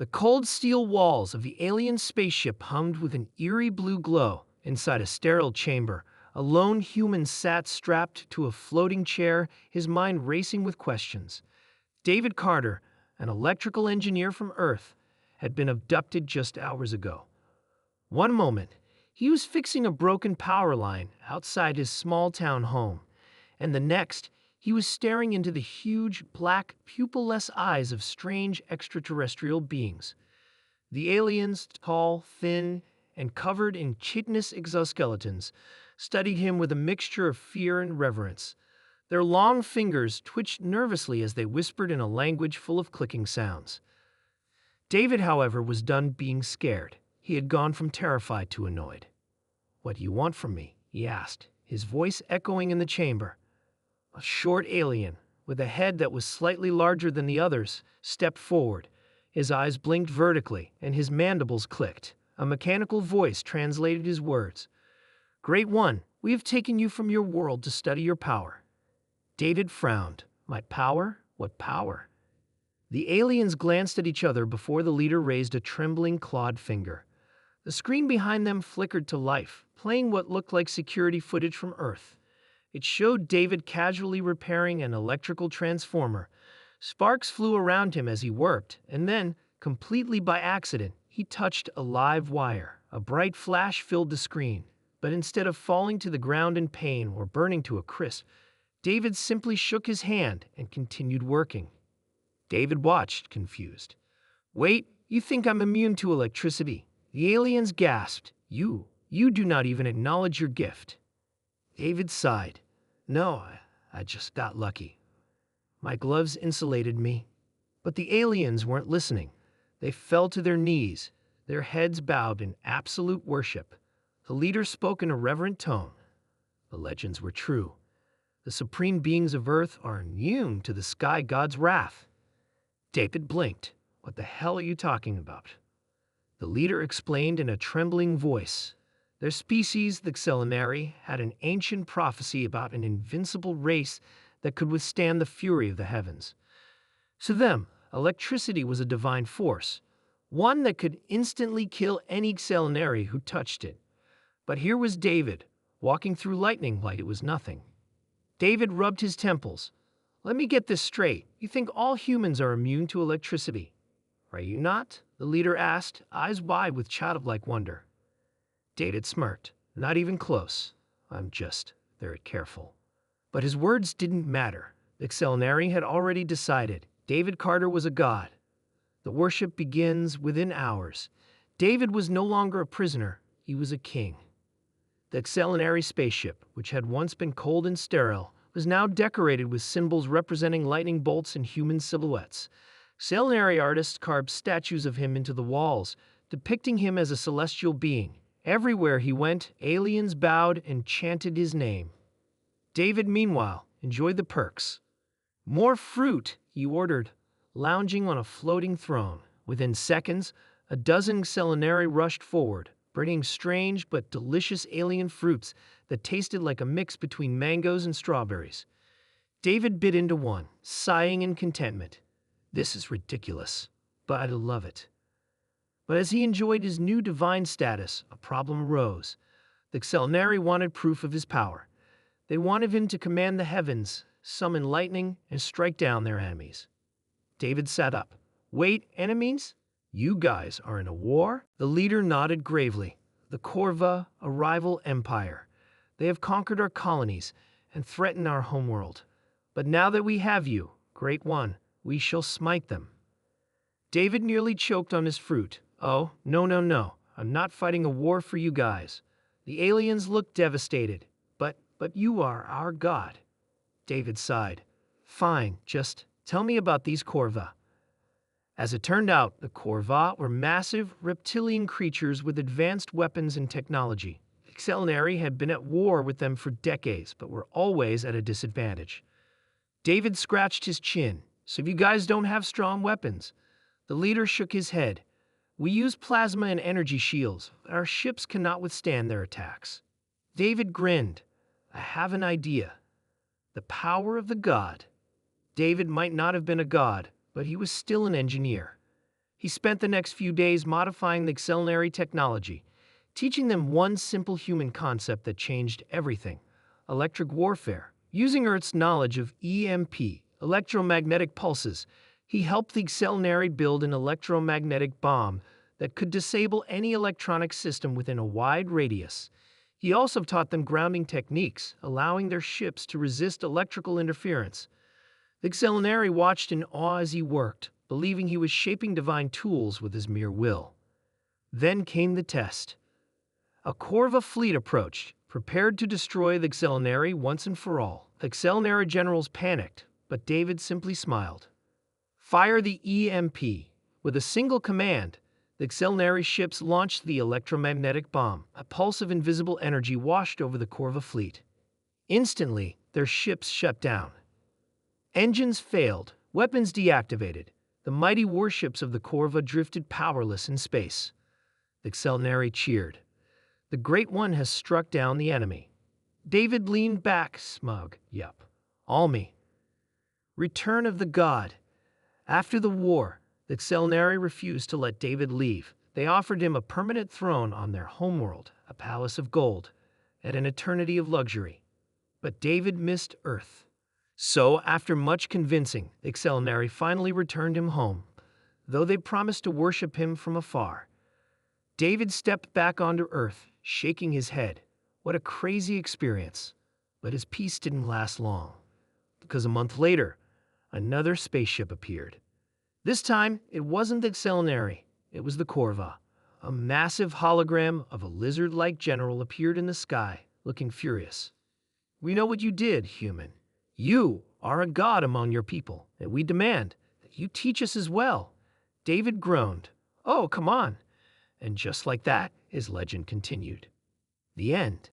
The cold steel walls of the alien spaceship hummed with an eerie blue glow. Inside a sterile chamber, a lone human sat strapped to a floating chair, his mind racing with questions. David Carter, an electrical engineer from Earth, had been abducted just hours ago. One moment, he was fixing a broken power line outside his small-town home, and the next, he was staring into the huge, black, pupil-less eyes of strange extraterrestrial beings. The aliens, tall, thin, and covered in chitinous exoskeletons, studied him with a mixture of fear and reverence. Their long fingers twitched nervously as they whispered in a language full of clicking sounds. David, however, was done being scared. He had gone from terrified to annoyed. "What do you want from me?" he asked, his voice echoing in the chamber. A short alien, with a head that was slightly larger than the others, stepped forward. His eyes blinked vertically, and his mandibles clicked. A mechanical voice translated his words. "Great One, we have taken you from your world to study your power." David frowned. "My power? What power?" The aliens glanced at each other before the leader raised a trembling, clawed finger. The screen behind them flickered to life, playing what looked like security footage from Earth. It showed David casually repairing an electrical transformer. Sparks flew around him as he worked, and then, completely by accident, he touched a live wire. A bright flash filled the screen, but instead of falling to the ground in pain or burning to a crisp, David simply shook his hand and continued working. David watched, confused. "Wait, you think I'm immune to electricity?" The aliens gasped. You do not even acknowledge your gift." David sighed. "No, I just got lucky. My gloves insulated me." But the aliens weren't listening. They fell to their knees, their heads bowed in absolute worship. The leader spoke in a reverent tone. The legends were true. The supreme beings of Earth are immune to the sky god's wrath. David blinked. "What the hell are you talking about?" The leader explained in a trembling voice. Their species, the Xelanari, had an ancient prophecy about an invincible race that could withstand the fury of the heavens. To them, electricity was a divine force, one that could instantly kill any Xelanari who touched it. But here was David, walking through lightning like it was nothing. David rubbed his temples. "Let me get this straight. You think all humans are immune to electricity? Are you not?" the leader asked, eyes wide with childlike wonder. David smirked. "Not even close. I'm just very careful." But his words didn't matter. The Xelanari had already decided. David Carter was a god. The worship begins within hours. David was no longer a prisoner. He was a king. The Xelanari spaceship, which had once been cold and sterile, was now decorated with symbols representing lightning bolts and human silhouettes. Xelanari artists carved statues of him into the walls, depicting him as a celestial being. Everywhere he went, aliens bowed and chanted his name. David, meanwhile, enjoyed the perks. "More fruit," he ordered, lounging on a floating throne. Within seconds, a dozen Xelanari rushed forward, bringing strange but delicious alien fruits that tasted like a mix between mangoes and strawberries. David bit into one, sighing in contentment. "This is ridiculous, but I love it." But as he enjoyed his new divine status, a problem arose. The Xelanari wanted proof of his power. They wanted him to command the heavens, summon lightning, and strike down their enemies. David sat up. "Wait, enemies? You guys are in a war?" The leader nodded gravely. "The Corva, a rival empire. They have conquered our colonies and threatened our homeworld. But now that we have you, Great One, we shall smite them." David nearly choked on his fruit. "Oh, no. I'm not fighting a war for you guys." The aliens looked devastated. But you are our god." David sighed. "Fine, just tell me about these Corva." As it turned out, the Corva were massive, reptilian creatures with advanced weapons and technology. The Xelanari had been at war with them for decades, but were always at a disadvantage. David scratched his chin. "So you guys don't have strong weapons?" The leader shook his head. "We use plasma and energy shields, but our ships cannot withstand their attacks." David grinned. "I have an idea. The power of the god." David might not have been a god, but he was still an engineer. He spent the next few days modifying the Xelnari technology, teaching them one simple human concept that changed everything: electric warfare. Using Earth's knowledge of EMP, electromagnetic pulses, he helped the Xelnari build an electromagnetic bomb that could disable any electronic system within a wide radius. He also taught them grounding techniques, allowing their ships to resist electrical interference. The Xelnari watched in awe as he worked, believing he was shaping divine tools with his mere will. Then came the test. A Corva fleet approached, prepared to destroy the Xelnari once and for all. The Xelnari generals panicked, but David simply smiled. Fire the EMP. With a single command, the Xelnari ships launched the electromagnetic bomb. A pulse of invisible energy washed over the Corva fleet. Instantly, their ships shut down. Engines failed, weapons deactivated. The mighty warships of the Corva drifted powerless in space. The Xelnari cheered. The Great One has struck down the enemy. David leaned back, smug. Yup, all me. Return of the God. After the war, the Xelnari refused to let David leave. They offered him a permanent throne on their homeworld, a palace of gold, and an eternity of luxury. But David missed Earth. So, after much convincing, the Xelnari finally returned him home, though they promised to worship him from afar. David stepped back onto Earth, shaking his head. What a crazy experience. But his peace didn't last long, because a month later, another spaceship appeared. This time, it wasn't the Xelnari, it was the Corva. A massive hologram of a lizard-like general appeared in the sky, looking furious. "We know what you did, human. You are a god among your people, and we demand that you teach us as well." David groaned. "Oh, come on." And just like that, his legend continued. The end.